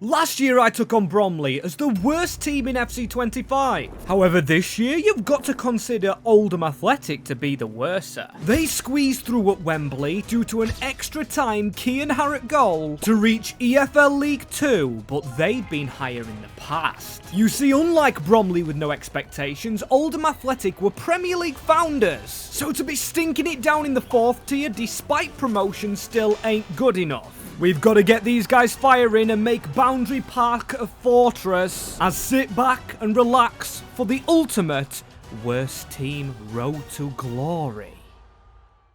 Last year I took on Bromley as the worst team in FC25. However, this year you've got to consider Oldham Athletic to be the worser. They squeezed through at Wembley due to an extra time Kian Harrott goal to reach EFL League 2, but they'd been higher in the past. You see, unlike Bromley with no expectations, Oldham Athletic were Premier League founders. So to be stinking it down in the 4th tier despite promotion still ain't good enough. We've got to get these guys firing and make Boundary Park a fortress, as sit back and relax for the ultimate worst team road to glory.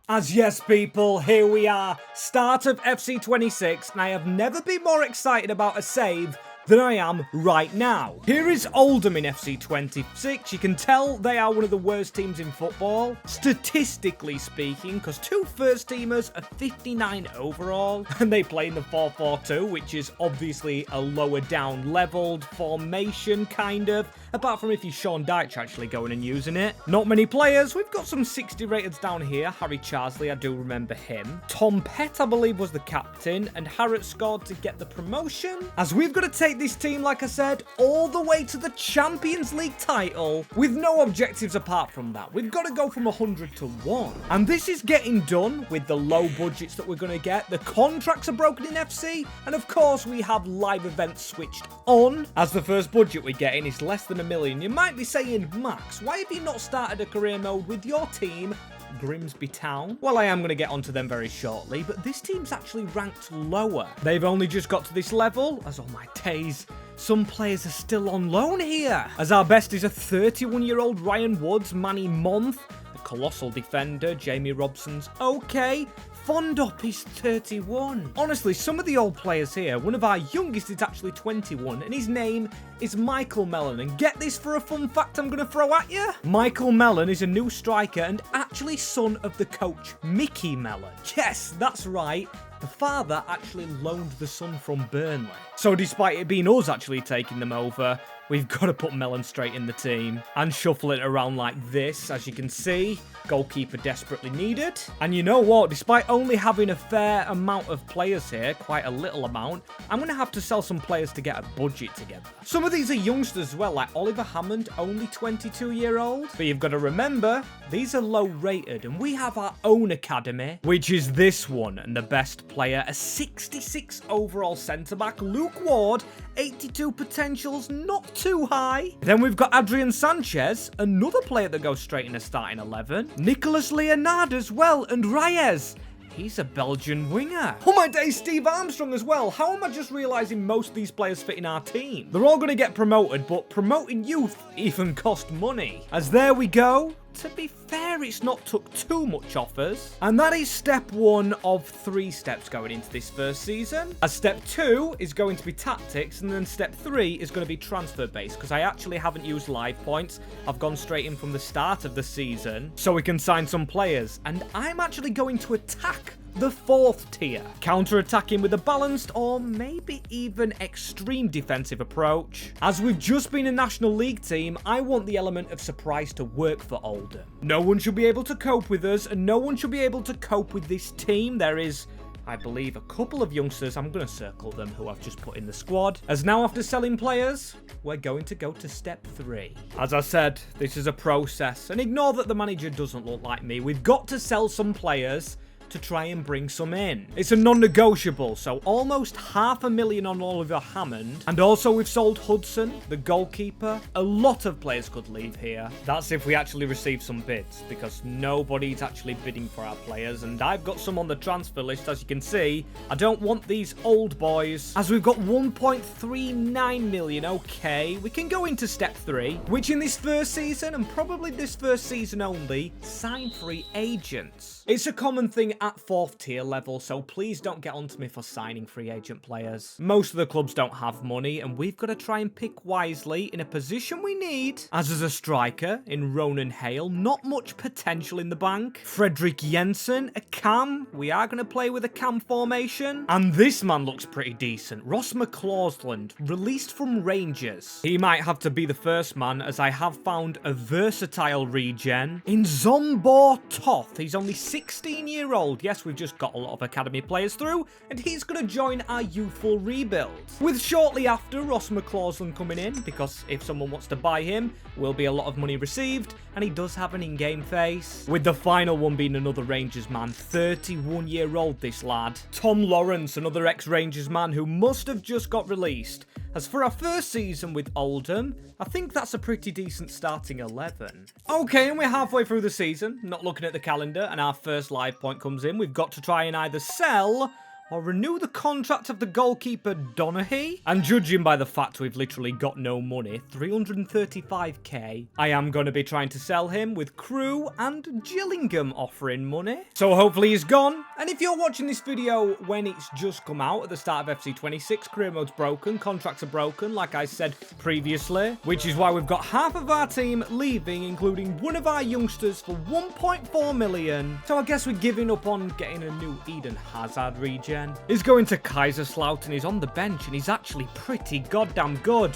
As yes people, here we are, start of FC26, and I have never been more excited about a save than I am right now. Here is Oldham in FC26. You can tell they are one of the worst teams in football, statistically speaking, because 2 first-teamers are 59 overall, and they play in the 4-4-2, which is obviously a lower down leveled formation, kind of, apart from if you're Sean Dyche actually going and using it. Not many players. We've got some 60 rateds down here. Harry Charsley, I do remember him. Tom Pett, I believe, was the captain, and Harrott scored to get the promotion, as we've got to take this team, like I said, all the way to the Champions League title with no objectives apart from that. We've got to go from 100 to 1. And this is getting done with the low budgets that we're going to get. The contracts are broken in FC. And of course, we have live events switched on, as the first budget we're getting is less than $1 million. You might be saying, Max, why have you not started a career mode with your team, Grimsby Town? Well, I am going to get onto them very shortly, but this team's actually ranked lower. They've only just got to this level, as on my days, some players are still on loan here. As our best is a 31-year-old Ryan Woods, Manny Month, the colossal defender, Jamie Robson's okay. Fondop is 31. Honestly, some of the old players here, one of our youngest is actually 21, and his name is Michael Mellon. And get this for a fun fact I'm going to throw at you. Michael Mellon is a new striker and actually son of the coach, Mickey Mellon. Yes, that's right. The father actually loaned the son from Burnley. So despite it being us actually taking them over, we've got to put Mellon straight in the team and shuffle it around like this. As you can see, goalkeeper desperately needed. And you know what? Despite only having a fair amount of players here, quite a little amount, I'm going to have to sell some players to get a budget together. Some of these are youngsters as well, like Oliver Hammond, only 22-year-old. But you've got to remember, these are low rated, and we have our own academy, which is this one. And the best player, a 66 overall centre-back, Luke Ward, 82 potentials, not too high. Then we've got Adrian Sanchez, another player that goes straight in a starting 11. Nicolas Leonard as well, and Reyes. He's a Belgian winger. Oh my days, Steve Armstrong as well. How am I just realising most of these players fit in our team? They're all going to get promoted, but promoting youth even cost money. As there we go. To be fair, it's not took too much off us. And that is step 1 of 3 steps going into this first season. As step 2 is going to be tactics, and then step 3 is going to be transfer based, because I actually haven't used live points. I've gone straight in from the start of the season, so we can sign some players. And I'm actually going to attack the 4th tier, counter-attacking with a balanced or maybe even extreme defensive approach. As we've just been a National League team, I want the element of surprise to work for Oldham. No one should be able to cope with us, and no one should be able to cope with this team. There is, I believe, a couple of youngsters, I'm going to circle them, who I've just put in the squad. As now after selling players, we're going to go to step 3. As I said, this is a process, and ignore that the manager doesn't look like me. We've got to sell some players to try and bring some in. It's a non-negotiable, so almost $500,000 on Oliver Hammond. And also we've sold Hudson, the goalkeeper. A lot of players could leave here. That's if we actually receive some bids, because nobody's actually bidding for our players. And I've got some on the transfer list, as you can see. I don't want these old boys, as we've got 1.39 million. Okay, we can go into step 3, which in this first season, and probably this first season only, sign free agents. It's a common thing at 4th tier level, so please don't get onto me for signing free agent players. Most of the clubs don't have money, and we've got to try and pick wisely in a position we need. As is a striker in Ronan Hale, not much potential in the bank. Frederick Jensen, a cam. We are going to play with a cam formation. And this man looks pretty decent. Ross McCausland, released from Rangers. He might have to be the first man, as I have found a versatile regen in Zombor Toth. He's only 16-year-old. old. Yes, we've just got a lot of academy players through, and he's going to join our youthful rebuild. With shortly after Ross McLaughlin coming in, because if someone wants to buy him, will be a lot of money received, and he does have an in-game face. With the final one being another Rangers man, 31-year-old this lad. Tom Lawrence, another ex-Rangers man who must have just got released. As for our first season with Oldham, I think that's a pretty decent starting 11. Okay, and we're halfway through the season, not looking at the calendar, and our first live point comes in. We've got to try and either sell or renew the contract of the goalkeeper Donaghy. And judging by the fact we've literally got no money, 335k, I am going to be trying to sell him with Crew and Gillingham offering money. So hopefully he's gone. And if you're watching this video when it's just come out at the start of FC26, career mode's broken, contracts are broken, like I said previously, which is why we've got half of our team leaving, including one of our youngsters for 1.4 million. So I guess we're giving up on getting a new Eden Hazard regen. He's going to Kaiserslautern, he's on the bench, and he's actually pretty goddamn good.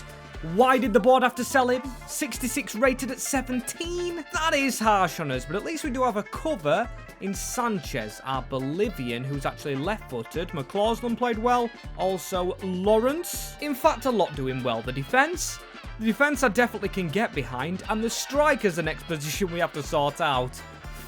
Why did the board have to sell him? 66 rated at 17? That is harsh on us, but at least we do have a cover in Sanchez, our Bolivian, who's actually left-footed. McLaughlin played well. Also, Lawrence. In fact, a lot doing well. The defence I definitely can get behind, and the striker's the next position we have to sort out.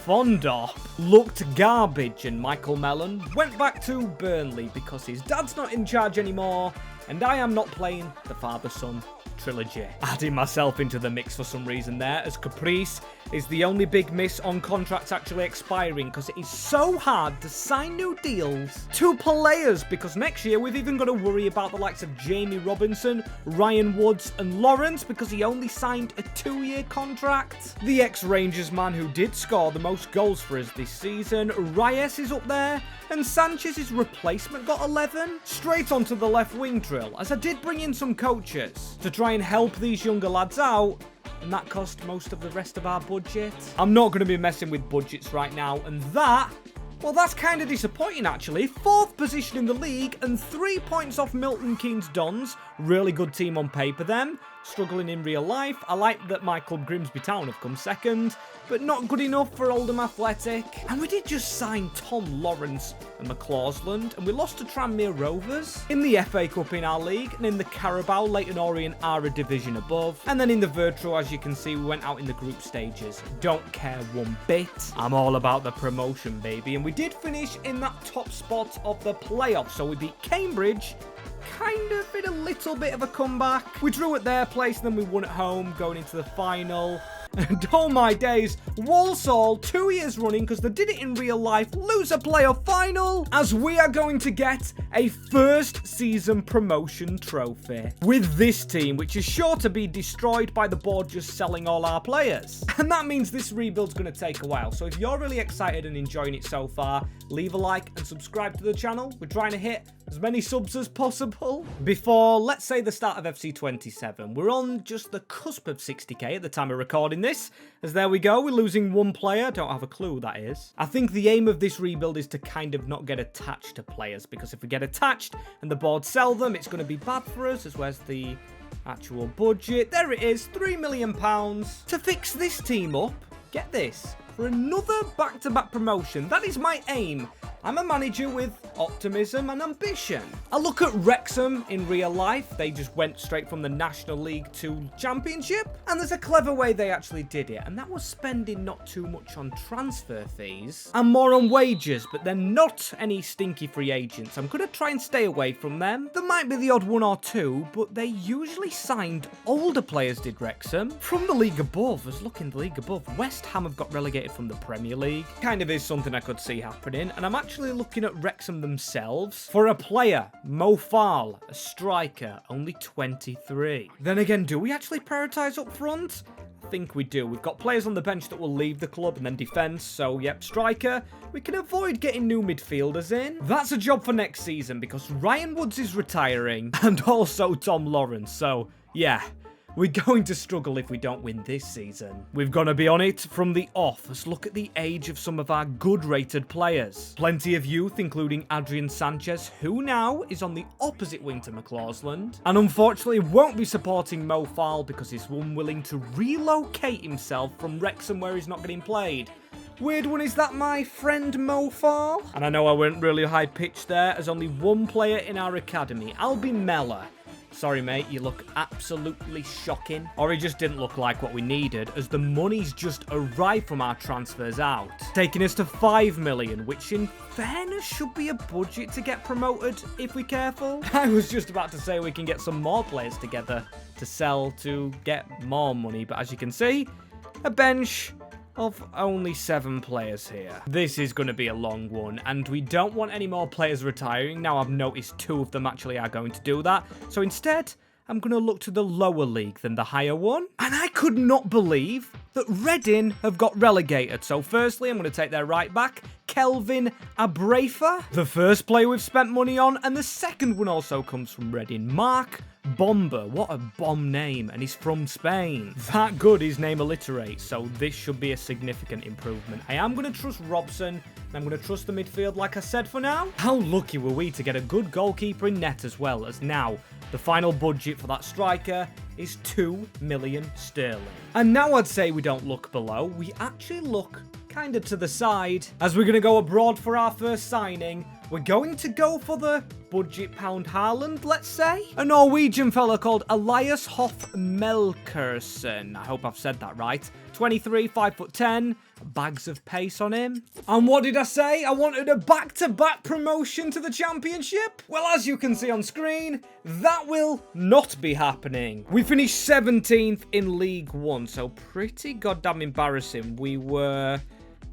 Fondop looked garbage, and Michael Mellon went back to Burnley because his dad's not in charge anymore, and I am not playing the father-son trilogy. Adding myself into the mix for some reason there, as Caprice is the only big miss on contracts actually expiring, because it is so hard to sign new deals to players, because next year we've even got to worry about the likes of Jamie Robinson, Ryan Woods and Lawrence, because he only signed a 2-year contract. The ex-Rangers man who did score the most goals for us this season, Reyes, is up there, and Sanchez's replacement got 11. Straight onto the left wing drill, as I did bring in some coaches to try and help these younger lads out, and that cost most of the rest of our budget. I'm not going to be messing with budgets right now, and that, well, that's kind of disappointing actually. 4th position in the league and 3 points off Milton Keynes Dons. Really good team on paper then. Struggling in real life. I like that my club Grimsby Town have come second, but not good enough for Oldham Athletic. And we did just sign Tom Lawrence and McLaughlin, and we lost to Tranmere Rovers in the FA Cup in our league, and in the Carabao, Leyton Orient are a division above. And then in the Virtual, as you can see, we went out in the group stages. Don't care one bit. I'm all about the promotion, baby. And we did finish in that top spot of the playoffs, so we beat Cambridge, kind of in a little bit of a comeback. We drew at their place, and then we won at home, going into the final. And oh my days, Walsall, 2 years running, because they did it in real life, lose a playoff final, as we are going to get a first season promotion trophy with this team, which is sure to be destroyed by the board just selling all our players. And that means this rebuild's going to take a while, so if you're really excited and enjoying it so far, leave a like and subscribe to the channel. We're trying to hit as many subs as possible before, let's say, the start of FC27. We're on just the cusp of 60k at the time of recording this, as there we go, we're losing one player. Don't have a clue who that is. I think the aim of this rebuild is to kind of not get attached to players, because if we get attached and the board sell them, it's going to be bad for us, as well as the actual budget. There it is, £3 million to fix this team up. Get this, for another back-to-back promotion. That is my aim. I'm a manager with optimism and ambition. I look at Wrexham in real life. They just went straight from the National League to Championship. And there's a clever way they actually did it. And that was spending not too much on transfer fees and more on wages, but they're not any stinky free agents. I'm going to try and stay away from them. There might be the odd one or two, but they usually signed older players, did Wrexham. From the league above, let's look in the league above. West Ham have got relegated from the Premier League. Kind of is something I could see happening. And I'm actually looking at Wrexham themselves for a player, Mo Fall, a striker, only 23. Then again, do we actually prioritise up front? I think we do. We've got players on the bench that will leave the club, and then defence. So, yep, striker. We can avoid getting new midfielders in. That's a job for next season, because Ryan Woods is retiring, and also Tom Lawrence. So, yeah. We're going to struggle if we don't win this season. We've got to be on it from the off. Let's look at the age of some of our good-rated players. Plenty of youth, including Adrian Sanchez, who now is on the opposite wing to McLaughlin, and unfortunately won't be supporting Mo Fall because he's unwilling to relocate himself from Wrexham, where he's not getting played. Weird one, is that my friend Mofar? And I know I went really high pitched there, as only one player in our academy, Albie Mella. Sorry, mate, you look absolutely shocking. Or he just didn't look like what we needed, as the money's just arrived from our transfers out, taking us to 5 million, which in fairness should be a budget to get promoted, if we're careful. I was just about to say we can get some more players together to sell to get more money, but as you can see, a bench of only 7 players here. This is going to be a long one, and we don't want any more players retiring. Now I've noticed 2 of them actually are going to do that. So instead, I'm going to look to the lower league than the higher one. And I could not believe that Reading have got relegated. So firstly, I'm going to take their right back, Kelvin Abrefa, the first player we've spent money on, and the second one also comes from Reading, Mark Bomber. What a bomb name, and he's from Spain. That good, his name alliterates, so this should be a significant improvement. I am going to trust Robson, and I'm going to trust the midfield like I said for now. How lucky were we to get a good goalkeeper in net as well, as now the final budget for that striker is 2 million sterling. And now I'd say we don't look below, we actually look kind of to the side, as we're going to go abroad for our first signing. We're going to go for the budget pound Haaland, let's say. A Norwegian fella called Elias Hoff Melkersen. I hope I've said that right. 23, 5'10", bags of pace on him. And what did I say? I wanted a back-to-back promotion to the championship? Well, as you can see on screen, that will not be happening. We finished 17th in League One, so pretty goddamn embarrassing. We were,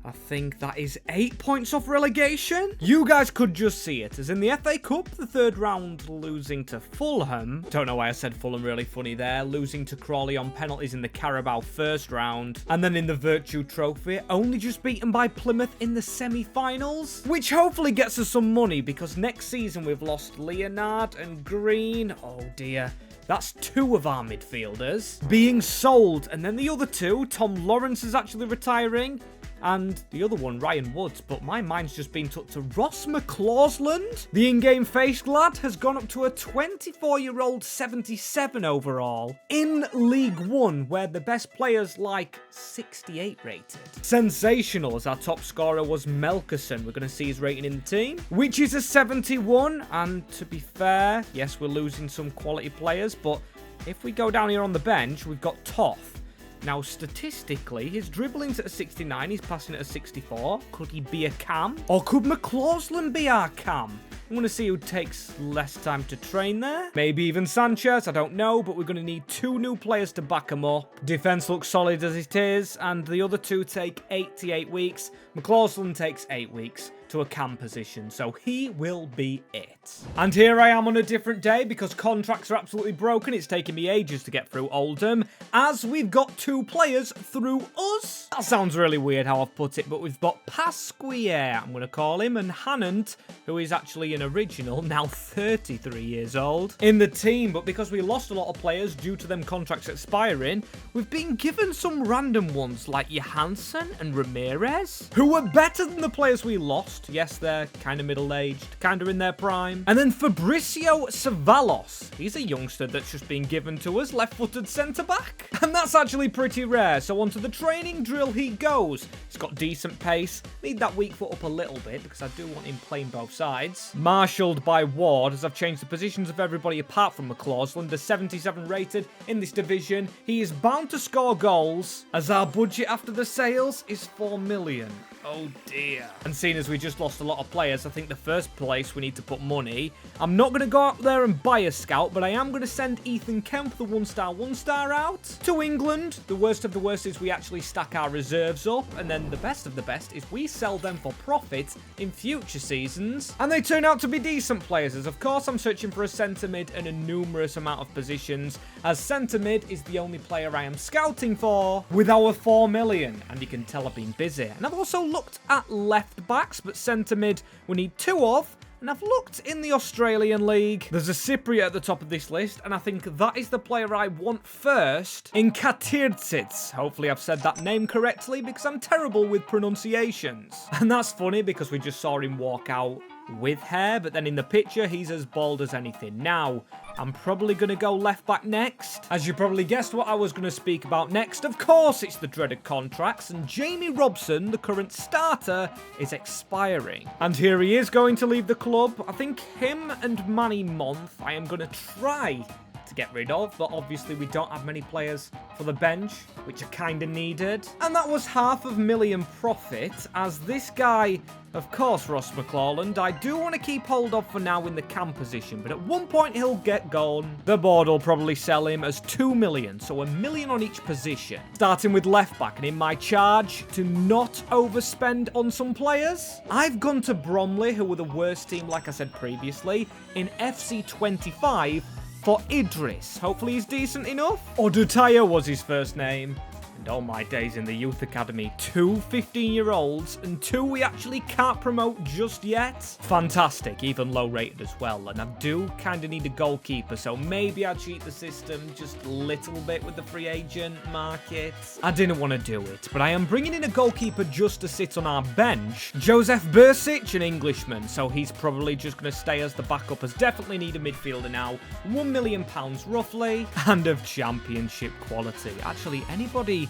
I think that is 8 points off relegation. You guys could just see it, as in the FA Cup, the third round, losing to Fulham. Don't know why I said Fulham, really funny there. Losing to Crawley on penalties in the Carabao first round. And then in the Virtue Trophy, only just beaten by Plymouth in the semi-finals. Which hopefully gets us some money, because next season we've lost Leonard and Green. Oh dear. That's 2 of our midfielders being sold. And then the other 2, Tom Lawrence is actually retiring, and the other one, Ryan Woods, but my mind's just been took to Ross McCausland. The in-game faced lad has gone up to a 24-year-old 77 overall in League One, where the best player's like 68 rated. Sensational, as our top scorer was Melkersen. We're going to see his rating in the team, which is a 71, and to be fair, yes, we're losing some quality players, but if we go down here on the bench, we've got Toth. Now, statistically, his dribbling's at a 69, he's passing at a 64. Could he be a cam? Or could McCausland be our cam? I'm going to see who takes less time to train there. Maybe even Sanchez, I don't know, but we're going to need 2 new players to back him up. Defense looks solid as it is, and the other 2 take 8 to 8 weeks. McCausland takes 8 weeks to a cam position, so he will be it. And here I am on a different day, because contracts are absolutely broken. It's taken me ages to get through Oldham, as we've got 2 players through us. That sounds really weird how I've put it, but we've got Pasquier, I'm going to call him, and Hannant, who is actually an original, now 33 years old, in the team. But because we lost a lot of players due to them contracts expiring, we've been given some random ones like Johansson and Ramirez, who were better than the players we lost. Yes, they're kind of middle-aged, kind of in their prime. And then Fabricio Savalos. He's a youngster that's just been given to us, left-footed centre-back. And that's actually pretty rare. So onto the training drill he goes. He's got decent pace. Need that weak foot up a little bit, because I do want him playing both sides. Marshalled by Ward, as I've changed the positions of everybody apart from McCausland. The 77 rated in this division. He is bound to score goals, as our budget after the sales is 4 million. Oh dear. And seeing as we just lost a lot of players, I think the first place we need to put money. I'm not going to go out there and buy a scout, but I am going to send Ethan Kemp, the 1-star out to England. The worst of the worst is we actually stack our reserves up, and then the best of the best is we sell them for profit in future seasons, and they turn out to be decent players. As of course, I'm searching for a centre mid in a numerous amount of positions, as centre mid is the only player I am scouting for with our 4 million, and you can tell I've been busy. And I've also looked at left backs, but centre mid we need 2 of, and I've looked in the Australian League. There's a Cypriot at the top of this list, and I think that is the player I want first in Katirtsits. Hopefully I've said that name correctly, because I'm terrible with pronunciations. And that's funny, because we just saw him walk out with hair, but then in the picture, he's as bald as anything. Now, I'm probably going to go left back next. As you probably guessed what I was going to speak about next, of course it's the dreaded contracts, and Jamie Robson, the current starter, is expiring. And here he is going to leave the club. I think him and Manny Month I am going to try to get rid of, but obviously we don't have many players for the bench, which are kind of needed. And that was $500,000 profit, as this guy, of course, Ross McClelland, I do want to keep hold of for now in the cam position, but at one point he'll get gone. The board will probably sell him as $2 million, so $1 million on each position. Starting with left back, and in my charge to not overspend on some players, I've gone to Bromley, who were the worst team, like I said previously, in FC25, for Idris. Hopefully he's decent enough. Odutaya was his first name. And all my days in the youth academy, 2 15-year-olds and 2 we actually can't promote just yet. Fantastic, even low rated as well. And I do kind of need a goalkeeper, so maybe I'll cheat the system just a little bit with the free agent market. I didn't want to do it, but I am bringing in a goalkeeper just to sit on our bench. Joseph Bursic, an Englishman, so he's probably just going to stay as the backup, as definitely need a midfielder now. £1 million roughly, and of championship quality. Actually, anybody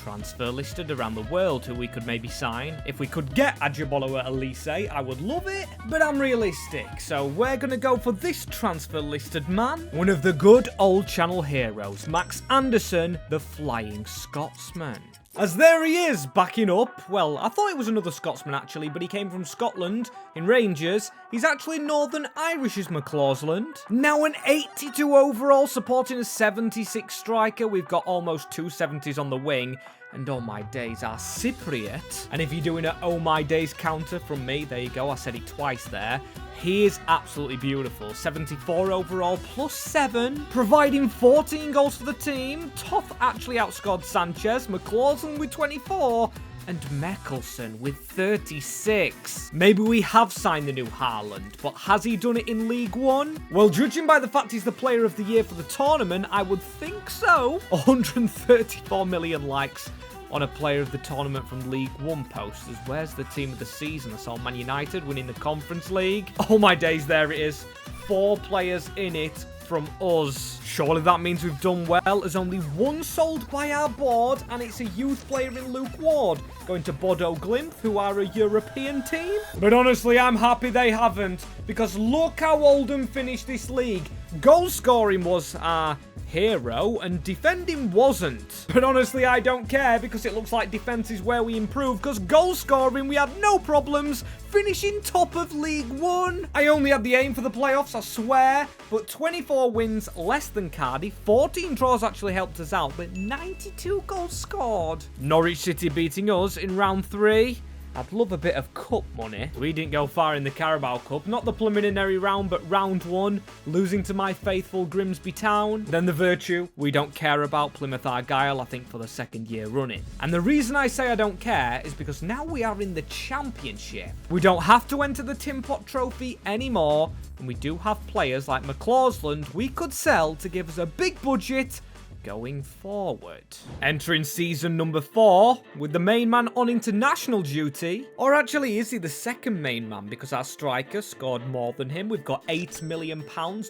transfer listed around the world who we could maybe sign? If we could get Ajibolo at Elise, I would love it, but I'm realistic, so we're gonna go for this transfer listed man, one of the good old channel heroes, Max Anderson, the Flying Scotsman. As there he is, backing up. Well, I thought it was another Scotsman actually, but he came from Scotland in Rangers. He's actually Northern Irish's McCausland. Now an 82 overall, supporting a 76 striker. We've got almost 2 70s on the wing. And oh my days, our Cypriot. And if you're doing a oh my days counter from me, there you go, I said it twice there. He is absolutely beautiful. 74 overall, +7, providing 14 goals for the team. Toth actually outscored Sanchez, McCausland with 24, and Mickelson with 36. Maybe we have signed the new Haaland, but has he done it in League One? Well, judging by the fact he's the player of the year for the tournament, I would think so. 134 million likes on a player of the tournament from League One posters. Where's the team of the season? I saw Man United winning the Conference League. Oh my days, there it is. 4 players in it from us. Surely that means we've done well, as only 1 sold by our board, and it's a youth player in Luke Ward, going to Bodo Glimt, who are a European team. But honestly, I'm happy they haven't, because look how Oldham finished this league. Goal scoring was our hero, and defending wasn't. But honestly, I don't care, because it looks like defense is where we improve, because goal scoring, we had no problems, finishing top of League One. I only had the aim for the playoffs, I swear, but 24 wins less than Cardiff, 14 draws actually helped us out, but 92 goals scored. Norwich City beating us in round 3. I'd love a bit of cup money. We didn't go far in the Carabao Cup. Not the preliminary round, but round 1. Losing to my faithful Grimsby Town. Then the Virtue. We don't care about Plymouth Argyle, I think, for the 2nd year running. And the reason I say I don't care is because now we are in the Championship. We don't have to enter the Tin Pot Trophy anymore. And we do have players like McCausland we could sell to give us a big budget going forward. Entering season number 4 with the main man on international duty. Or actually, is he the second main man, because our striker scored more than him. We've got £8 million,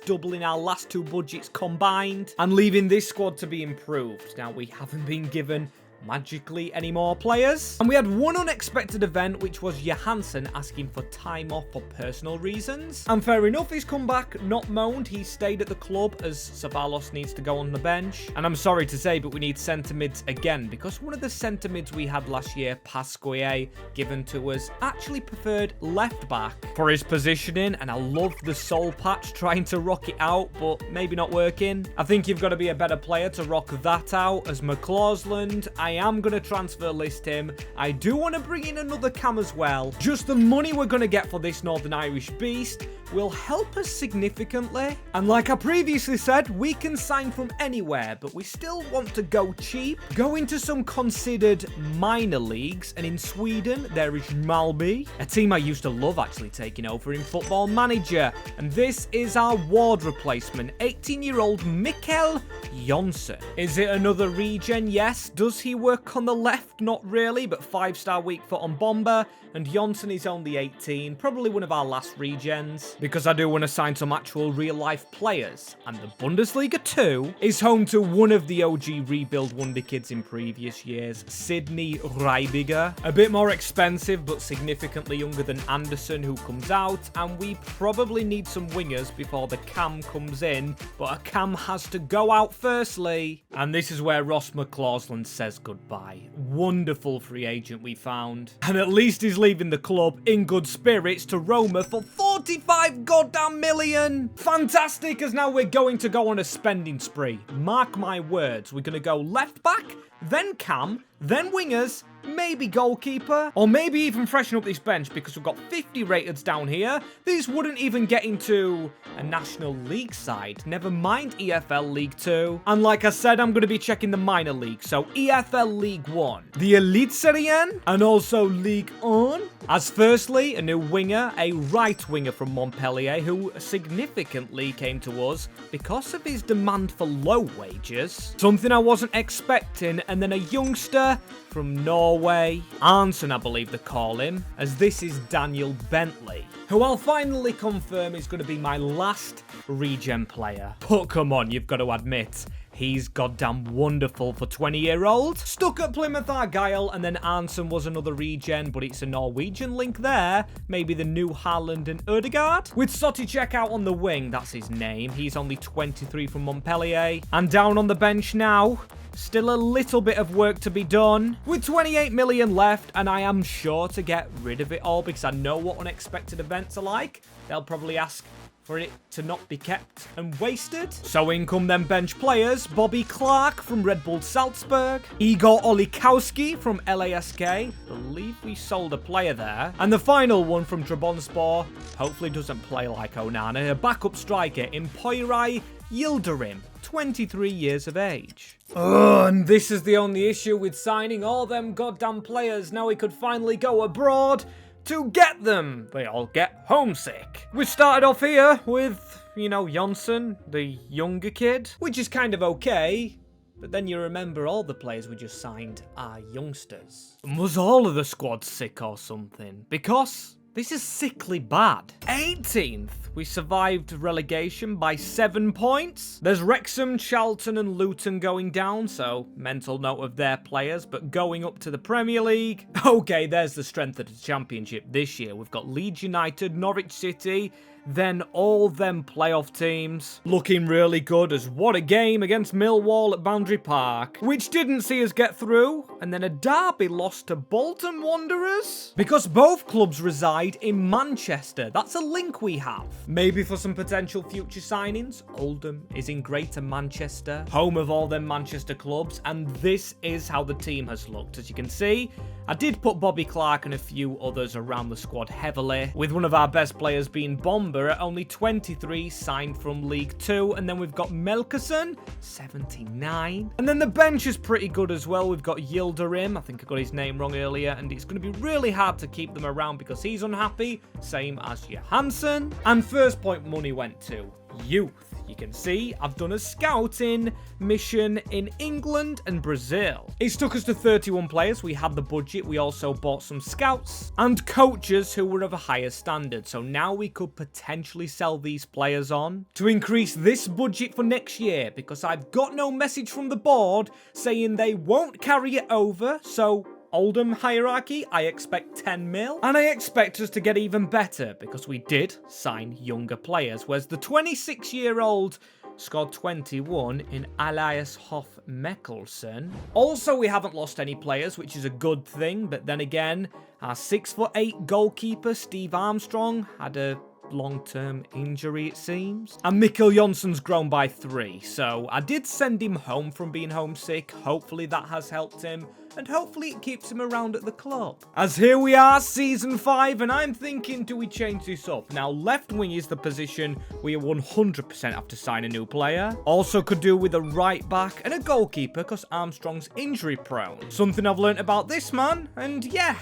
doubling our last 2 budgets combined, and leaving this squad to be improved. Now, we haven't been given magically any more players, and we had one unexpected event, which was Johansson asking for time off for personal reasons, and fair enough, he's come back, not moaned. He stayed at the club, as Savalos needs to go on the bench. And I'm sorry to say, but we need centre mids again, because one of the centre mids we had last year, Pasquier, given to us, actually preferred left back for his positioning, and I love the soul patch trying to rock it out, but maybe not working. I think you've got to be a better player to rock that out. As McCausland, I am going to transfer list him. I do want to bring in another cam as well. Just the money we're going to get for this Northern Irish beast will help us significantly. And like I previously said, we can sign from anywhere, but we still want to go cheap. Go into some considered minor leagues, and in Sweden, there is Malmö, a team I used to love actually taking over in Football Manager. And this is our Ward replacement, 18-year-old Mikael Jonsson. Is it another regen? Yes. Does he work on the left? Not really, but 5-star weak foot on Bomber. And Jonsson is only 18, probably one of our last regens, because I do want to sign some actual real-life players. And the Bundesliga 2 is home to one of the OG rebuild wonder kids in previous years, Sydney Reibiger. A bit more expensive, but significantly younger than Anderson, who comes out, and we probably need some wingers before the cam comes in, but a cam has to go out firstly. And this is where Ross McLaughlin says goodbye. Wonderful free agent we found. And at least he's leaving the club in good spirits to Roma for 45 goddamn million. Fantastic, as now we're going to go on a spending spree. Mark my words, we're going to go left back, then cam, then wingers, maybe goalkeeper, or maybe even freshen up this bench because we've got 50 rateds down here. These wouldn't even get into a National League side, never mind EFL League 2. And like I said, I'm going to be checking the minor league, so EFL League 1, the Eliteserien, and also League 1. As firstly, a new winger, a right winger from Montpellier, who significantly came to us because of his demand for low wages. Something I wasn't expecting, and then a youngster from Norway, Arnson I believe they call him, as this is Daniel Bentley, who I'll finally confirm is going to be my last regen player. But come on, you've got to admit, he's goddamn wonderful for 20-year-old. Stuck at Plymouth Argyle, and then Arnson was another regen, but it's a Norwegian link there. Maybe the new Haaland and Ødegaard. With Soticek out on the wing, that's his name. He's only 23 from Montpellier. And down on the bench now, still a little bit of work to be done. With 28 million left, and I am sure to get rid of it all because I know what unexpected events are like. They'll probably ask for it to not be kept and wasted. So in come them bench players: Bobby Clark from Red Bull Salzburg, Igor Olikowski from LASK, believe we sold a player there, and the final one from Trabzonspor, hopefully doesn't play like Onana, a backup striker in Poyray Yildirim, 23 years of age. And this is the only issue with signing all them goddamn players. Now we could finally go abroad to get them. They all get homesick. We started off here with, you know, Jonsson, the younger kid, which is kind of okay. But then you remember all the players we just signed are youngsters. And was all of the squad sick or something? Because this is sickly bad. 18th. We survived relegation by 7 points. There's Wrexham, Charlton and Luton going down, so mental note of their players, but going up to the Premier League. Okay, there's the strength of the Championship this year. We've got Leeds United, Norwich City, then all them playoff teams. Looking really good, as what a game against Millwall at Boundary Park, which didn't see us get through, and then a derby loss to Bolton Wanderers. Because both clubs reside in Manchester, that's a link we have. Maybe for some potential future signings, Oldham is in Greater Manchester, home of all them Manchester clubs, and this is how the team has looked. As you can see, I did put Bobby Clark and a few others around the squad heavily, with one of our best players being Bomber at only 23, signed from League 2, and then we've got Melkerson, 79. And then the bench is pretty good as well. We've got Yildirim, I think I got his name wrong earlier, and it's going to be really hard to keep them around because he's unhappy, same as Johansson. And first point money went to youth. You can see I've done a scouting mission in England and Brazil. It took us to 31 players. We had the budget. We also bought some scouts and coaches who were of a higher standard. So now we could potentially sell these players on to increase this budget for next year, because I've got no message from the board saying they won't carry it over. So Oldham hierarchy, I expect 10 mil. And I expect us to get even better because we did sign younger players, whereas the 26-year-old scored 21 in Elias Hoff Meckelson. Also, we haven't lost any players, which is a good thing, but then again, our 6'8" goalkeeper, Steve Armstrong, had a long-term injury, it seems. And Mikkel Jonsson's grown by 3, so I did send him home from being homesick. Hopefully that has helped him, and hopefully it keeps him around at the club. As here we are, Season 5, and I'm thinking, do we change this up? Now, left wing is the position we 100% have to sign a new player. Also could do with a right back and a goalkeeper, because Armstrong's injury prone. Something I've learnt about this man, and yeah,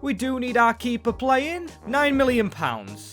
we do need our keeper playing. £9 million.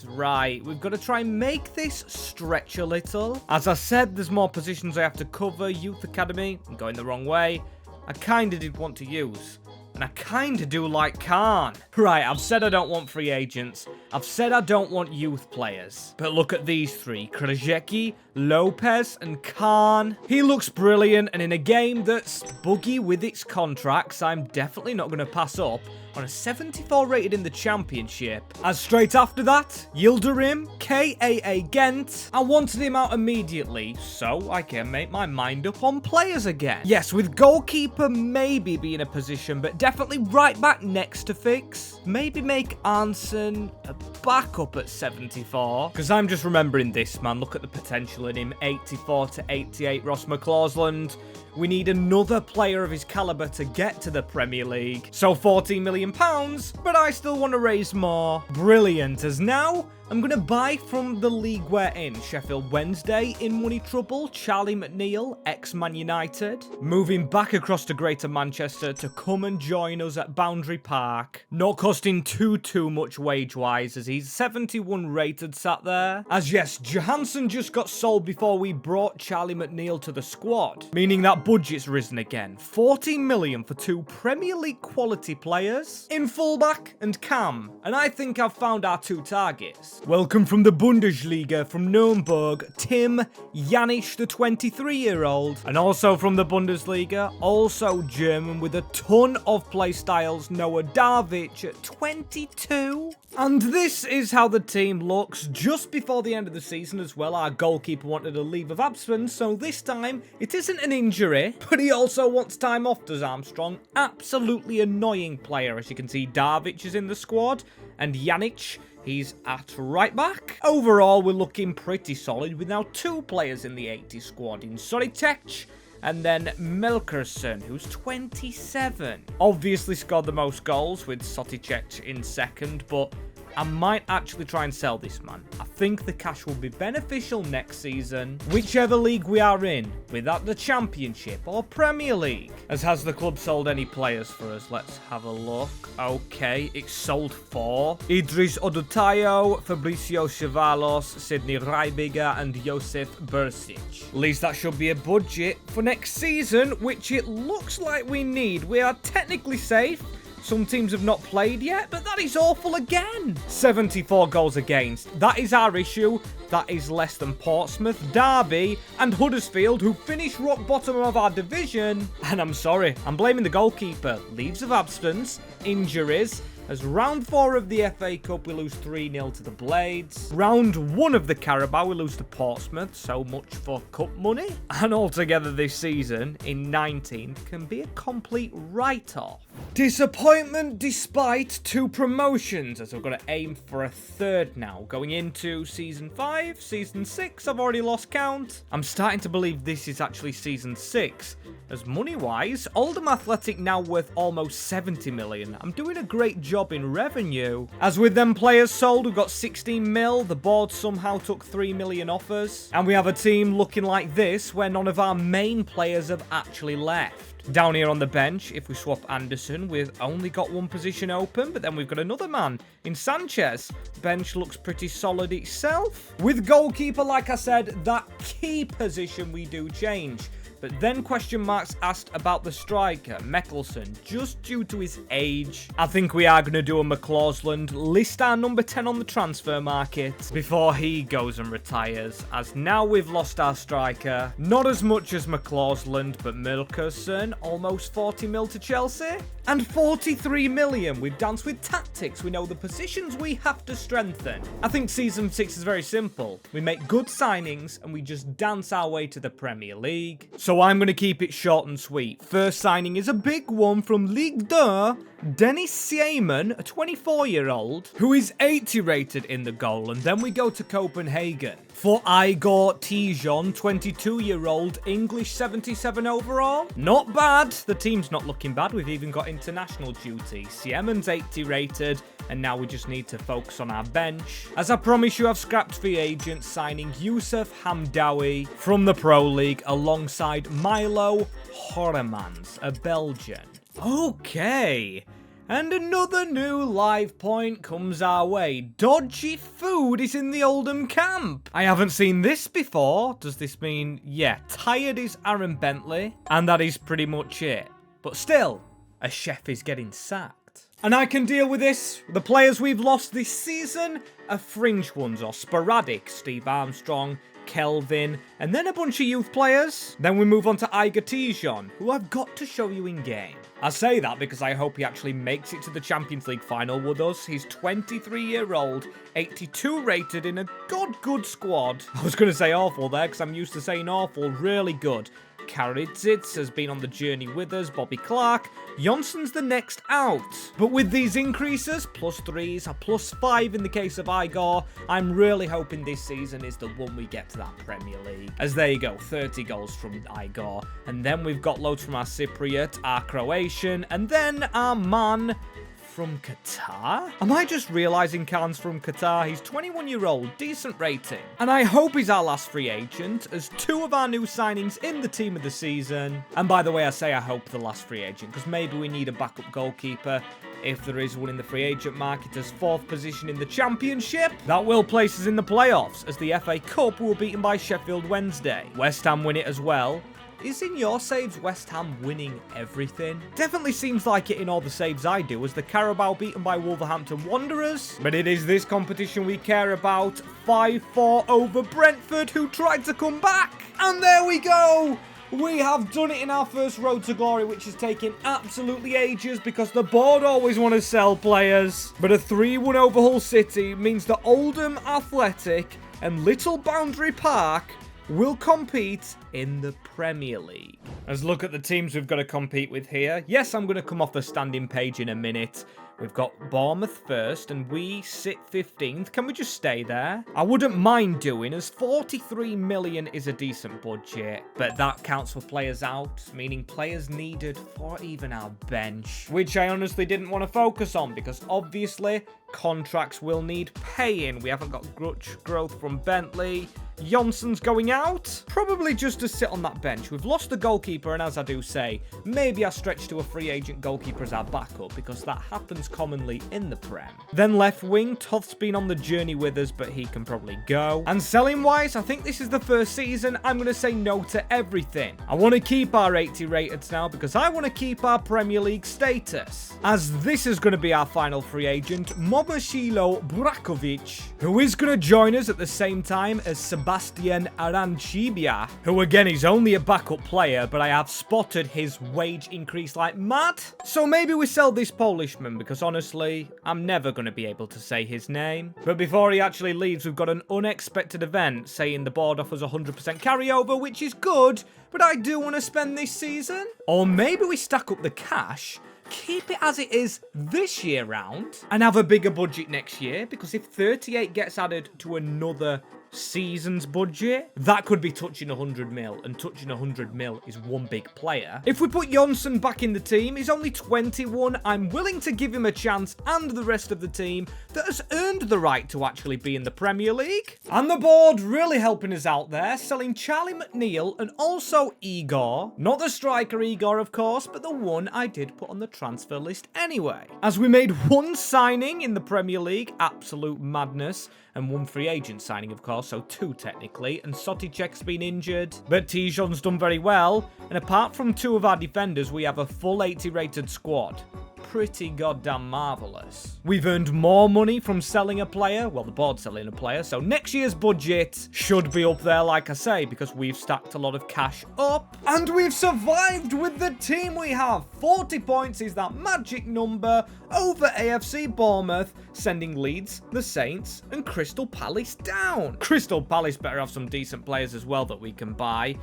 Right, we've got to try and make this stretch a little. As I said, there's more positions I have to cover. Youth Academy, I'm going the wrong way. I kind of did want to use. And I kind of do like Khan. Right, I've said I don't want free agents. I've said I don't want youth players. But look at these three. Krajicki, Lopez, and Khan. He looks brilliant, and in a game that's buggy with its contracts, I'm definitely not going to pass up on a 74 rated in the championship. As straight after that, Yildirim, KAA Ghent. I wanted him out immediately, so I can make my mind up on players again. Yes, with goalkeeper maybe be in a position, but definitely right back next to fix. Maybe make Arnson a backup at 74. Because I'm just remembering this, man. Look at the potential in him. 84 to 88, Ross McCausland. We need another player of his caliber to get to the Premier League. So £14 million, but I still want to raise more. Brilliant, as now I'm going to buy from the league we're in. Sheffield Wednesday in money trouble. Charlie McNeil, ex-Man United. Moving back across to Greater Manchester to come and join us at Boundary Park. Not costing too much wage-wise, as he's 71 rated sat there. As yes, Johansson just got sold before we brought Charlie McNeil to the squad. Meaning that budget's risen again. 14 million for two Premier League quality players. In fullback and Cam. And I think I've found our two targets. Welcome from the Bundesliga, from Nuremberg, Tim Janisch, the 23-year-old. And also from the Bundesliga, also German with a ton of play styles, Noah Darvic at 22. And this is how the team looks just before the end of the season as well. Our goalkeeper wanted a leave of absence, so this time it isn't an injury, but he also wants time off, does Armstrong. Absolutely annoying player. As you can see, Darvic is in the squad, and Janic, he's at right back. Overall, we're looking pretty solid with now two players in the 80 squad in Soritek and then Melkerson, who's 27. Obviously scored the most goals with Soticek in second, but I might actually try and sell this man. I think the cash will be beneficial next season, whichever league we are in, without the Championship or Premier League. As has the club sold any players for us? Let's have a look. Okay, it's sold for Idris Odutayo, Fabricio Chavalos, Sidney Reibiger, and Josef Bursic. At least that should be a budget for next season, which it looks like we need. We are technically safe. Some teams have not played yet, but that is awful again. 74 goals against. That is our issue. That is less than Portsmouth, Derby, and Huddersfield, who finished rock bottom of our division. And I'm sorry, I'm blaming the goalkeeper. Leaves of absence, injuries. As round 4 of the FA Cup, we lose 3-0 to the Blades. Round 1 of the Carabao, we lose to Portsmouth. So much for cup money. And altogether this season, in 19th, can be a complete write-off. Disappointment despite 2 promotions, as I've got to aim for a 3rd now. Going into Season 5, Season 6, I've already lost count. I'm starting to believe this is actually Season 6. As money-wise, Oldham Athletic now worth almost 70 million. I'm doing a great job in revenue. As with them players sold, we've got 16 mil. The board somehow took 3 million offers. And we have a team looking like this, where none of our main players have actually left. Down here on the bench, if we swap Anderson, we've only got 1 position open, but then we've got another man in Sanchez. Bench looks pretty solid itself. With goalkeeper, like I said, that key position we do change. But then question marks asked about the striker, Mickelson, just due to his age. I think we are going to do a McCausland, list our number 10 on the transfer market before he goes and retires, as now we've lost our striker. Not as much as McCausland, but Mickelson, almost 40 mil to Chelsea. And 43 million. We've danced with tactics. We know the positions we have to strengthen. I think Season 6 is very simple. We make good signings and we just dance our way to the Premier League. So I'm going to keep it short and sweet. First signing is a big one from Ligue 2. Dennis Seaman, a 24-year-old, who is 80 rated in the goal. And then we go to Copenhagen for Igor Tijon, 22-year-old, English 77 overall. Not bad. The team's not looking bad. We've even got international duty. Seaman's 80 rated. And now we just need to focus on our bench. As I promised you, I've scrapped free agents, signing Youssef Hamdawi from the Pro League alongside Milo Horemans, a Belgian. Okay. And another new live point comes our way. Dodgy food is in the Oldham camp. I haven't seen this before. Does this mean, yeah, tired is Aaron Bentley, and that is pretty much it. But still, a chef is getting sacked. And I can deal with this. The players we've lost this season are fringe ones or sporadic. Steve Armstrong, Kelvin, and then a bunch of youth players. Then we move on to Igor Tijon, who I've got to show you in game. I say that because I hope he actually makes it to the Champions League final with us. He's 23-year-old, 82 rated in a good squad. I was going to say awful there because I'm used to saying awful. Really good. Karidzits has been on the journey with us, Bobby Clark. Jonsson's the next out. But with these increases, +3s, a +5 in the case of Igor, I'm really hoping this season is the one we get to that Premier League. As there you go, 30 goals from Igor. And then we've got loads from our Cypriot, our Croatian, and then our man from Qatar? Am I just realising Khan's from Qatar? He's 21-year-old, decent rating. And I hope he's our last free agent, as 2 of our new signings in the team of the season. And by the way, I say I hope the last free agent, because maybe we need a backup goalkeeper. If there is one in the free agent market as 4th position in the Championship, that will place us in the playoffs, as the FA Cup were beaten by Sheffield Wednesday. West Ham win it as well. Is in your saves West Ham winning everything? Definitely seems like it in all the saves I do, as the Carabao beaten by Wolverhampton Wanderers. But it is this competition we care about. 5-4 over Brentford, who tried to come back. And there we go! We have done it in our first road to glory, which has taken absolutely ages because the board always want to sell players. But a 3-1 over Hull City means that Oldham Athletic and Little Boundary Park will compete in the Premier League. Let's look at the teams we've got to compete with here. Yes, I'm going to come off the standing page in a minute. We've got Bournemouth first, and we sit 15th. Can we just stay there? I wouldn't mind doing, as 43 million is a decent budget, but that counts for players out, meaning players needed for even our bench, which I honestly didn't want to focus on, because obviously contracts will need paying. We haven't got growth from Bentley. Jonsson's going out. Probably just to sit on that bench. We've lost the goalkeeper, and as I do say, maybe I stretch to a free agent goalkeeper as our backup, because that happens commonly in the Prem. Then left wing, Toth's been on the journey with us, but he can probably go. And selling wise, I think this is the first season I'm going to say no to everything. I want to keep our 80 rated now, because I want to keep our Premier League status. As this is going to be our final free agent, Momosilo Brakovic, who is going to join us at the same time as Sebastian Arancibia, who again is only a backup player, but I have spotted his wage increase like mad. So maybe we sell this Polishman, because honestly, I'm never going to be able to say his name. But before he actually leaves, we've got an unexpected event saying the board offers 100% carryover, which is good, but I do want to spend this season. Or maybe we stack up the cash, keep it as it is this year round, and have a bigger budget next year, because if 38 gets added to another season's budget, that could be touching 100 mil, and touching 100 mil is one big player. If we put Jonsson back in the team, he's only 21. I'm willing to give him a chance, and the rest of the team that has earned the right to actually be in the Premier League. And the board really helping us out there, selling Charlie McNeil and also Igor. Not the striker Igor, of course, but the one I did put on the transfer list anyway. As we made one signing in the Premier League, absolute madness, and one free agent signing, of course, so 2 technically, and Soticek's been injured, but Tijon's done very well, and apart from 2 of our defenders, we have a full 80 rated squad. Pretty goddamn marvellous. We've earned more money from selling a player, well, the board's selling a player, so next year's budget should be up there, like I say, because we've stacked a lot of cash up, and we've survived with the team we have. 40 points is that magic number over AFC Bournemouth, sending Leeds, the Saints, and Crystal Palace down. Crystal Palace better have some decent players as well that we can buy.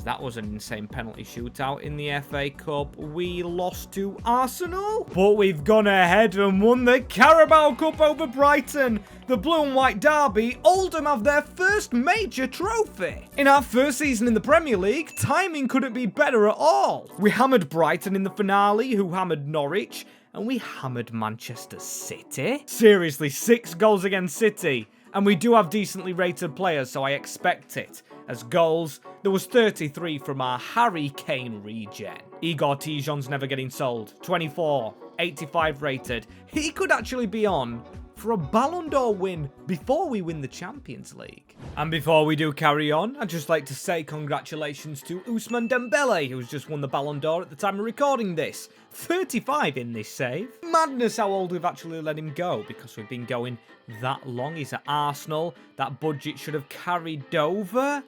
That was an insane penalty shootout in the FA Cup. We lost to Arsenal, but we've gone ahead and won the Carabao Cup over Brighton. The blue and white derby, Oldham have their first major trophy. In our first season in the Premier League, timing couldn't be better at all. We hammered Brighton in the finale, who hammered Norwich, and we hammered Manchester City. Seriously, 6 goals against City. And we do have decently rated players, so I expect it. As goals, there was 33 from our Harry Kane regen. Igor Tijon's never getting sold. 24, 85 rated. He could actually be on for a Ballon d'Or win before we win the Champions League. And before we do carry on, I'd just like to say congratulations to Ousmane Dembele, who's just won the Ballon d'Or at the time of recording this. 35 in this save. Madness how old we've actually let him go, because we've been going that long. He's at Arsenal. That budget should have carried over.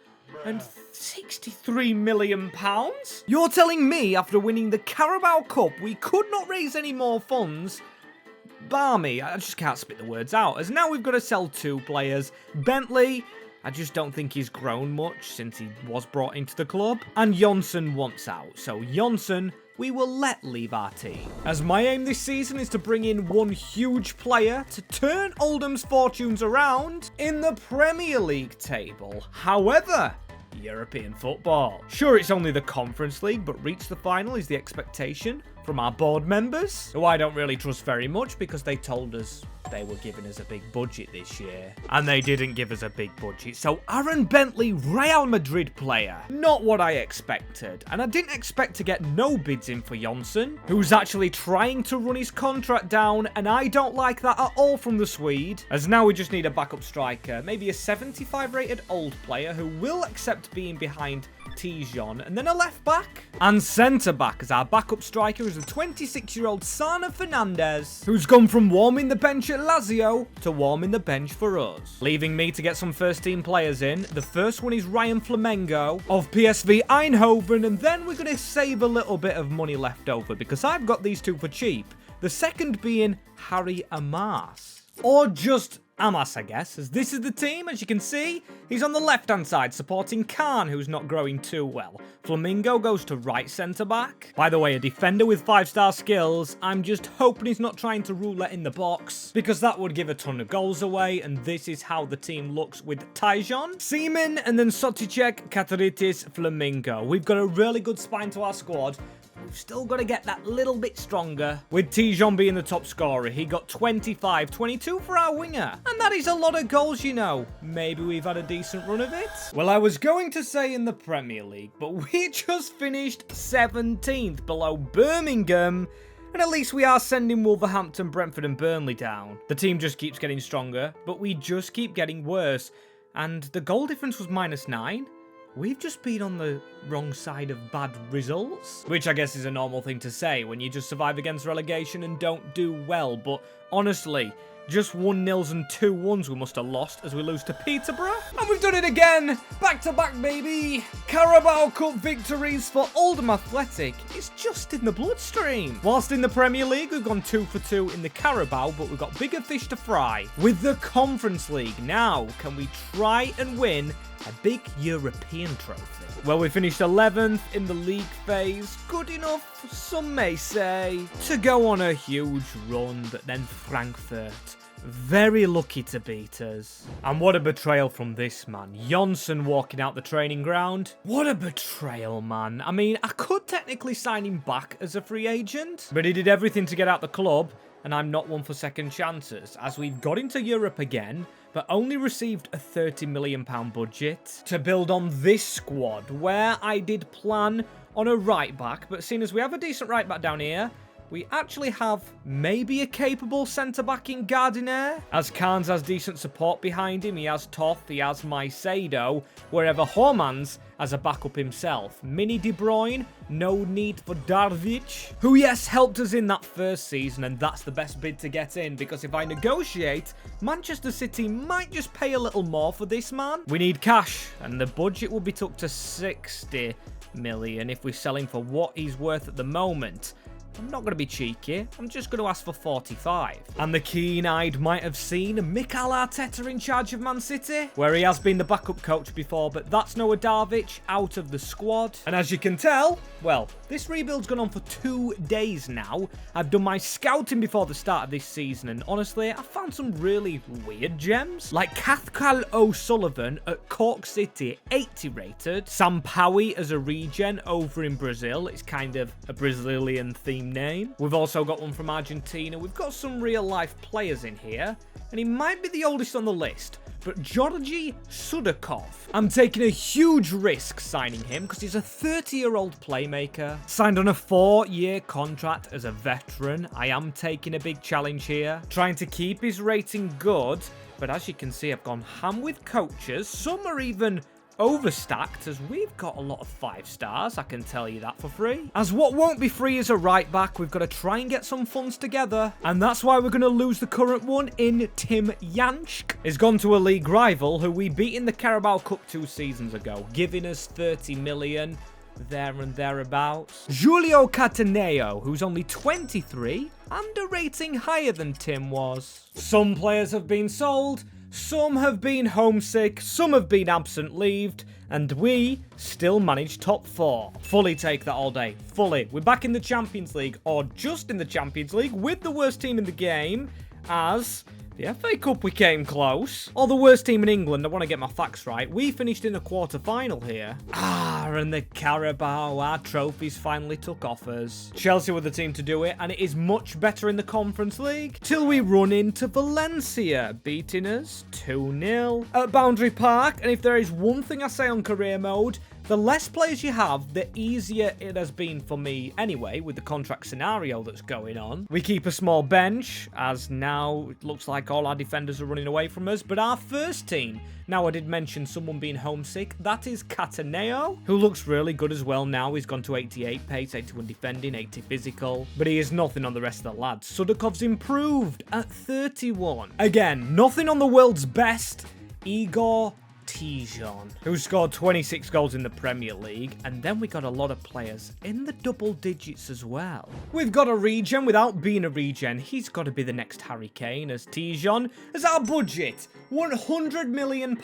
And £63 million? You're telling me after winning the Carabao Cup we could not raise any more funds? Barmy, I just can't spit the words out, as now we've got to sell 2 players. Bentley, I just don't think he's grown much since he was brought into the club. And Jonsson wants out, so Jonsson we will let leave our team. As my aim this season is to bring in one huge player to turn Oldham's fortunes around in the Premier League table. However, European football. Sure, it's only the Conference League, but reach the final is the expectation from our board members, who I don't really trust very much because they told us they were giving us a big budget this year. And they didn't give us a big budget. So Aaron Bentley, Real Madrid player. Not what I expected. And I didn't expect to get no bids in for Jonsson, who's actually trying to run his contract down, and I don't like that at all from the Swede. As now we just need a backup striker, maybe a 75 rated old player who will accept being behind Tijon, and then a left back and centre back, as our backup striker is a 26-year-old Sana Fernandez, who's gone from warming the bench at Lazio to warming the bench for us. Leaving me to get some first team players in. The first one is Ryan Flamengo of PSV Eindhoven, and then we're going to save a little bit of money left over because I've got these 2 for cheap. The second being Harry Amas, or just Amas, I guess, as this is the team. As you can see, he's on the left-hand side, supporting Khan, who's not growing too well. Flamingo goes to right centre-back. By the way, a defender with 5-star skills. I'm just hoping he's not trying to roulette in the box, because that would give a ton of goals away, and this is how the team looks with Tijon, Seaman, and then Soticek, Kateritis, Flamingo. We've got a really good spine to our squad. We've still got to get that little bit stronger. With Tijon being the top scorer, he got 25, 22 for our winger. And that is a lot of goals, you know. Maybe we've had a decent run of it. Well, I was going to say in the Premier League, but we just finished 17th below Birmingham. And at least we are sending Wolverhampton, Brentford and Burnley down. The team just keeps getting stronger, but we just keep getting worse. And the goal difference was -9. We've just been on the wrong side of bad results, which I guess is a normal thing to say when you just survive against relegation and don't do well, but honestly, just 1-0s and 2-1s we must have lost as we lose to Peterborough. And we've done it again! Back to back, baby! Carabao Cup victories for Oldham Athletic. It's just in the bloodstream. Whilst in the Premier League, we've gone 2 for 2 in the Carabao, but we've got bigger fish to fry with the Conference League. Now, can we try and win a big European trophy? Well, we finished 11th in the league phase. Good enough, some may say, to go on a huge run, but then Frankfurt, very lucky to beat us. And what a betrayal from this man. Jonsson walking out the training ground. What a betrayal, man. I mean, I could technically sign him back as a free agent, but he did everything to get out the club, and I'm not one for second chances, as we've got into Europe again, but only received a £30 million budget to build on this squad, where I did plan on a right back, but seeing as we have a decent right back down here, we actually have maybe a capable centre-back in Gardiner. As Carnes has decent support behind him, he has Toth, he has Maicedo, wherever Hormans has a backup himself. Mini De Bruyne, no need for Darvic, who yes, helped us in that first season, and that's the best bid to get in, because if I negotiate, Manchester City might just pay a little more for this man. We need cash, and the budget will be took to 60 million if we sell him for what he's worth at the moment. I'm not going to be cheeky, I'm just going to ask for 45. And the keen-eyed might have seen Mikel Arteta in charge of Man City, where he has been the backup coach before, but that's Noah Darvic out of the squad. And as you can tell, well, this rebuild's gone on for 2 days now. I've done my scouting before the start of this season, and honestly, I found some really weird gems, like Cathcal O'Sullivan at Cork City, 80 rated. Sam Powie as a regen over in Brazil. It's kind of a Brazilian theme name. We've also got one from Argentina. We've got some real life players in here, and he might be the oldest on the list, but Georgy Sudakov. I'm taking a huge risk signing him because he's a 30-year-old playmaker. Signed on a 4-year contract as a veteran. I am taking a big challenge here. Trying to keep his rating good, but as you can see, I've gone ham with coaches. Some are even overstacked, as we've got a lot of 5 stars, I can tell you that for free. As what won't be free is a right back, we've got to try and get some funds together, and that's why we're going to lose the current one in Tim Jansk. He's gone to a league rival who we beat in the Carabao Cup 2 seasons ago, giving us 30 million there and thereabouts. Julio Cataneo, who's only 23, and a rating higher than Tim was. Some players have been sold, some have been homesick, some have been absent-leaved, and we still managed top 4. Fully take that all day. Fully. We're back in the Champions League, or just in the Champions League, with the worst team in the game, as the FA Cup we came close. Or the worst team in England, I want to get my facts right. We finished in a quarter-final here. And the Carabao, our trophies finally took offers. Chelsea were the team to do it, and it is much better in the Conference League. Till we run into Valencia, beating us 2-0 at Boundary Park. And if there is one thing I say on career mode, the less players you have, the easier it has been for me anyway, with the contract scenario that's going on. We keep a small bench, as now it looks like all our defenders are running away from us. But our first team, now I did mention someone being homesick, that is Cataneo, who looks really good as well now. He's gone to 88 pace, 81 defending, 80 physical, but he is nothing on the rest of the lads. Sudakov's improved at 31. Again, nothing on the world's best, Igor Tijon, who scored 26 goals in the Premier League, and then we got a lot of players in the double digits as well. We've got a regen without being a regen. He's got to be the next Harry Kane, as Tijon is our budget, £100 million.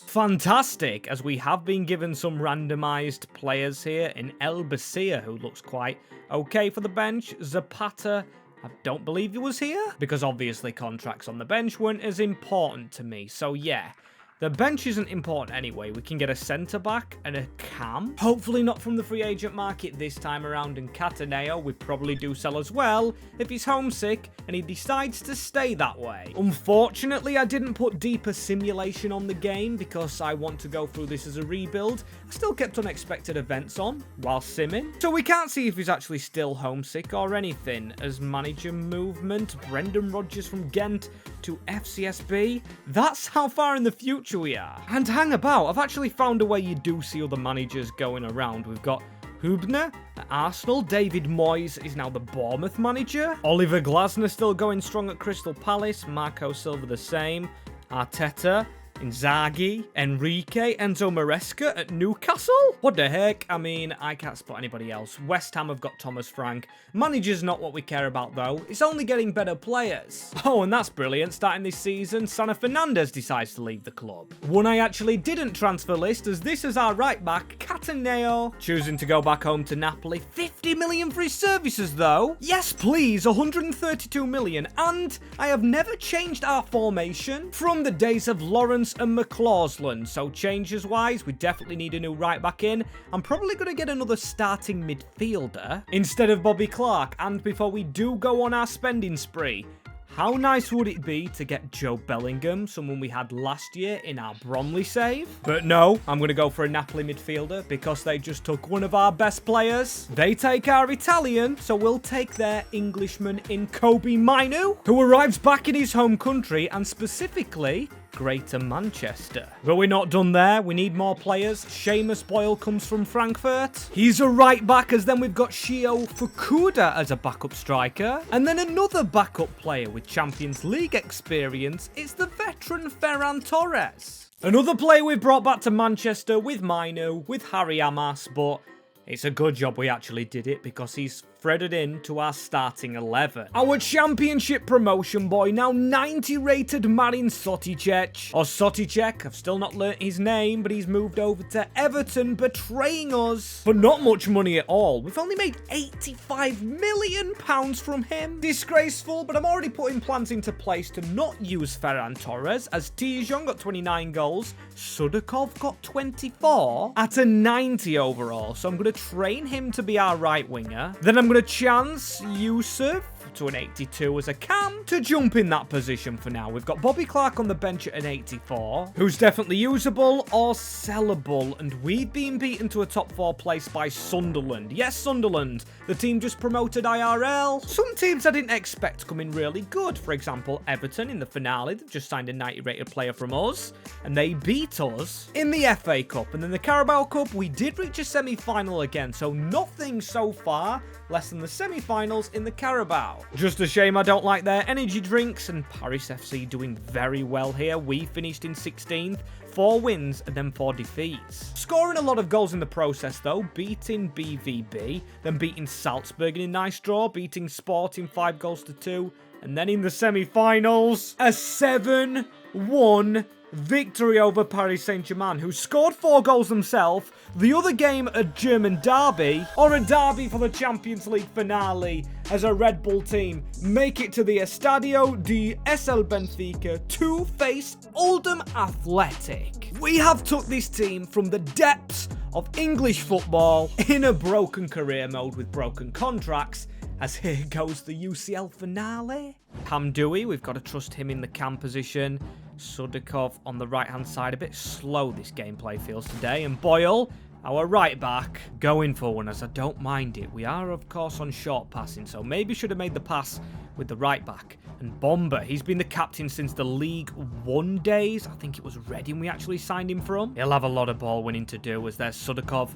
Fantastic, as we have been given some randomised players here in El Basir, who looks quite okay for the bench. Zapata, I don't believe he was here, because obviously contracts on the bench weren't as important to me, so yeah. The bench isn't important anyway. We can get a centre-back and a cam. Hopefully not from the free agent market this time around. And Cataneo we probably do sell as well if he's homesick and he decides to stay that way. Unfortunately, I didn't put deeper simulation on the game because I want to go through this as a rebuild. I still kept unexpected events on while simming, so we can't see if he's actually still homesick or anything. As manager movement, Brendan Rodgers from Ghent to FCSB. That's how far in the future we are. And hang about, I've actually found a way you do see other managers going around. We've got Hubner at Arsenal. David Moyes is now the Bournemouth manager. Oliver Glasner still going strong at Crystal Palace. Marco Silva the same. Arteta, Inzaghi, Enrique, Enzo Maresca at Newcastle? What the heck? I mean, I can't spot anybody else. West Ham have got Thomas Frank. Manager's not what we care about, though. It's only getting better players. Oh, and that's brilliant. Starting this season, Sana Fernandez decides to leave the club. One I actually didn't transfer list, as this is our right back, Cataneo, choosing to go back home to Napoli. 50 million for his services, though. Yes, please, 132 million. And I have never changed our formation from the days of Lawrence and McLaughlin, so changes wise, we definitely need a new right back in. I'm probably going to get another starting midfielder instead of Bobby Clark. And before we do go on our spending spree, how nice would it be to get Joe Bellingham, someone we had last year in our Bromley save? But no, I'm going to go for a Napoli midfielder because they just took one of our best players. They take our Italian, so we'll take their Englishman in Kobe Mainu, who arrives back in his home country and specifically Greater Manchester. But we're not done there. We need more players. Seamus Boyle comes from Frankfurt. He's a right back, as then we've got Shio Fukuda as a backup striker. And then another backup player with Champions League experience. It's the veteran Ferran Torres. Another player we've brought back to Manchester with Mainu, with Harry Amas, but it's a good job we actually did it because he's threaded in to our starting 11. Our championship promotion boy, now 90 rated Marin Soticek. Or Soticek, I've still not learnt his name, but he's moved over to Everton, betraying us. But not much money at all. We've only made £85 million from him. Disgraceful, but I'm already putting plans into place to not use Ferran Torres, as Tijon got 29 goals, Sudakov got 24 at a 90 overall. So I'm going to train him to be our right winger. Then I'm going with a chance, Yusuf to an 82 as a cam to jump in that position for now. We've got Bobby Clark on the bench at an 84, who's definitely usable or sellable, and we've been beaten to a top 4 place by Sunderland. Yes, Sunderland, the team just promoted IRL. Some teams I didn't expect coming really good. For example, Everton in the finale, they've just signed a 90 rated player from us, and they beat us in the FA Cup. And then the Carabao Cup, we did reach a semi-final again, so nothing so far less than the semi-finals in the Carabao. Just a shame I don't like their energy drinks, and Paris FC doing very well here. We finished in 16th, 4 wins and then 4 defeats. Scoring a lot of goals in the process though, beating BVB, then beating Salzburg in a nice draw, beating Sporting 5 goals to 2, and then in the semi-finals, a 7-1 victory over Paris Saint-Germain, who scored 4 goals themselves. The other game, a German derby, or a derby for the Champions League finale, as a Red Bull team make it to the Estadio de SL Benfica to face Oldham Athletic. We have took this team from the depths of English football in a broken career mode with broken contracts, as here goes the UCL finale. Hamdoui, we've got to trust him in the cam position. Sudikov on the right-hand side, a bit slow this gameplay feels today. And Boyle, our right back, going for one, as I don't mind it. We are, of course, on short passing, so maybe should have made the pass with the right back. And Bomber, he's been the captain since the League One days. I think it was Reading we actually signed him from. He'll have a lot of ball winning to do, as there's Sudikov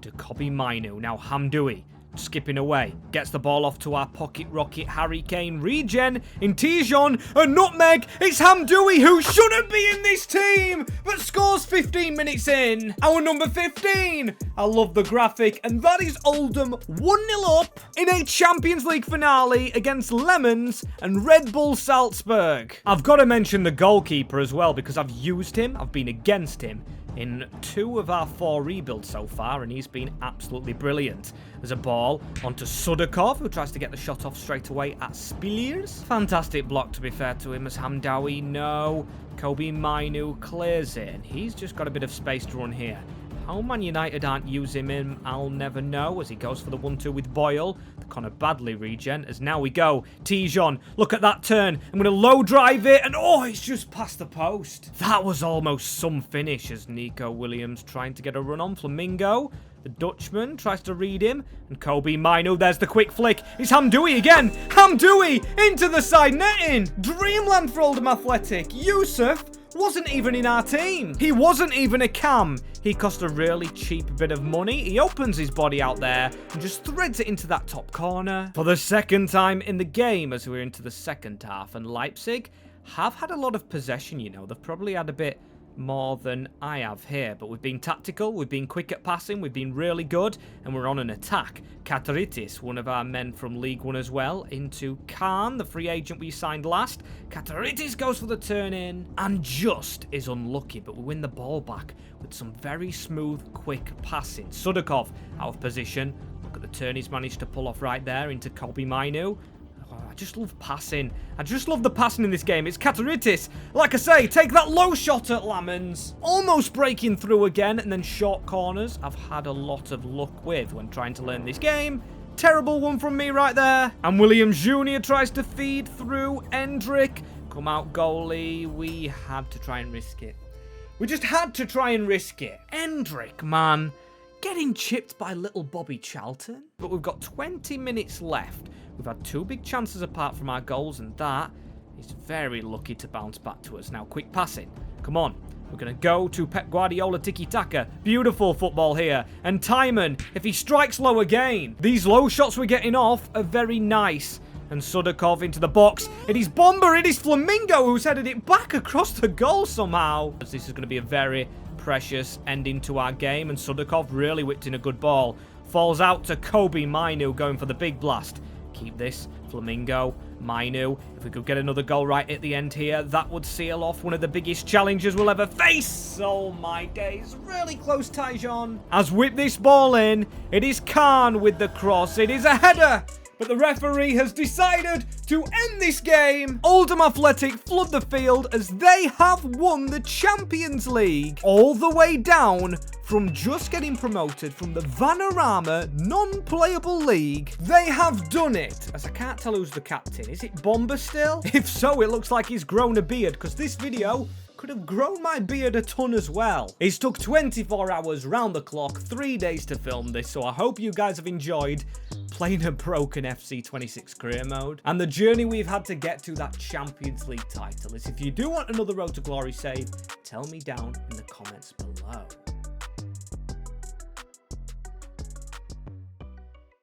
to Kobe Mainu. Now Hamdoui, skipping away, gets the ball off to our pocket rocket Harry Kane. Regen in Tijon, a nutmeg. It's Hamdoui, who shouldn't be in this team, but scores 15 minutes in. Our number 15. I love the graphic, and that is Oldham 1-0 up in a Champions League finale against Lemons and Red Bull Salzburg. I've got to mention the goalkeeper as well, because I've used him, I've been against him in 2 of our 4 rebuilds so far, and he's been absolutely brilliant. There's a ball onto Sudikov, who tries to get the shot off straight away at Spiliers. Fantastic block, to be fair to him, as Hamdoui, no. Kobe Mainu clears it, and he's just got a bit of space to run here. How Man United aren't using him, I'll never know, as he goes for the 1-2 with Boyle. The Connor Badley regen, as now we go. Tijon, look at that turn. I'm going to low drive it, and oh, it's just past the post. That was almost some finish, as Nico Williams trying to get a run on Flamingo. The Dutchman tries to read him, and Kobe Mainu, there's the quick flick. It's Hamdoui again. Hamdoui into the side netting. Dreamland for Oldham Athletic. Yusuf wasn't even in our team. He wasn't even a cam. He cost a really cheap bit of money. He opens his body out there and just threads it into that top corner. For the second time in the game, as we're into the second half, and Leipzig have had a lot of possession, you know. They've probably had a bit more than I have here, but we've been tactical, we've been quick at passing, we've been really good, and we're on an attack. Kataritis, one of our men from League One as well, into Khan, the free agent we signed last. Kataritis goes for the turn in, and just is unlucky, but we win the ball back with some very smooth, quick passing. Sudikov out of position. Look at the turn he's managed to pull off right there into Kobe Mainu. I just love passing. I just love the passing in this game. It's Kataritis. Like I say, take that low shot at Lamens. Almost breaking through again, and then short corners I've had a lot of luck with when trying to learn this game. Terrible one from me right there. And Williams Jr. tries to feed through. Endrick, come out goalie. We had to try and risk it. We just had to try and risk it. Endrick, man, getting chipped by little Bobby Charlton. But we've got 20 minutes left. We've had 2 big chances apart from our goals, and that is very lucky to bounce back to us. Now, quick passing. Come on. We're going to go to Pep Guardiola tiki-taka. Beautiful football here. And Timon, if he strikes low again. These low shots we're getting off are very nice. And Sudikov into the box. It is Bomber. It is Flamingo who's headed it back across the goal somehow. This is going to be a very precious ending to our game. And Sudikov really whipped in a good ball. Falls out to Kobe Mainu going for the big blast. Keep this. Flamingo, Mainu. If we could get another goal right at the end here, that would seal off one of the biggest challenges we'll ever face. Oh my days. Really close, Tijon. Has whipped this ball in. It is Khan with the cross. It is a header. But the referee has decided to end this game. Oldham Athletic flood the field as they have won the Champions League. All the way down from just getting promoted from the Vanarama non-playable league. They have done it. As I can't tell who's the captain. Is it Bomber still? If so, it looks like he's grown a beard because this video could have grown my beard a ton as well. It's took 24 hours round the clock, 3 days to film this, so I hope you guys have enjoyed playing a broken FC26 Career Mode and the journey we've had to get to that Champions League title. If you do want another Road to Glory save, tell me down in the comments below.